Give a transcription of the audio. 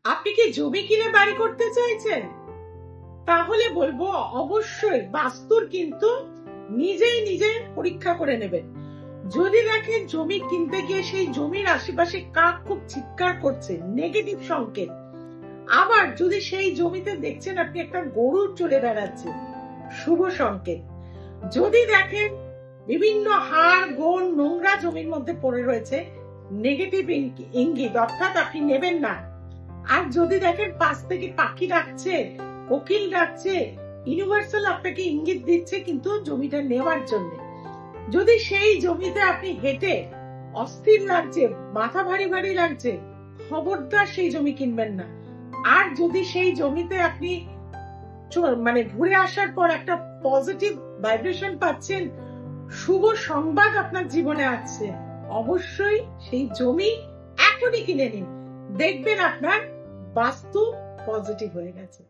আপনি কি জমি কিনে বাড়ি করতে চাইছেন? তাহলে বলবো অবশ্যই বাস্তুর কিন্তু নিজে পরীক্ষা করে নেবেন। যদি দেখেন জমি কিনতে গিয়ে সেই জমির আশেপাশে কাক খুব চিৎকার করছে, নেগেটিভ সংকেত। আবার যদি সেই জমিতে দেখছেন আপনি একটা গরু চলে বেড়াচ্ছে, শুভ সংকেত। যদি দেখেন বিভিন্ন হাড় গোড় নোংরা জমির মধ্যে পড়ে রয়েছে, নেগেটিভ ইঙ্গিত, অর্থাৎ আপনি নেবেন না। আর যদি দেখেন পাশ থেকে পাখি ডাকছে, কোকিল ডাকছে, ইউনিভার্সাল আপনাকে ইঙ্গিত দিচ্ছে কিন্তু জমিটা নেওয়ার জন্য। যদি সেই জমিতে আপনি হেঁটে অস্থির লাগছে, মাথা ভারী ভারী লাগছে, খবরদার সেই জমি কিনবেন না। আর যদি সেই জমিতে আপনি মানে ঘুরে আসার পর একটা পজিটিভ ভাইব্রেশন পাচ্ছেন, শুভ সংবাদ আপনার জীবনে আসছে, অবশ্যই সেই জমি এখনই কিনে নিন। দেখবেন আপনার বাস্তু পজিটিভ হয়ে গেছে।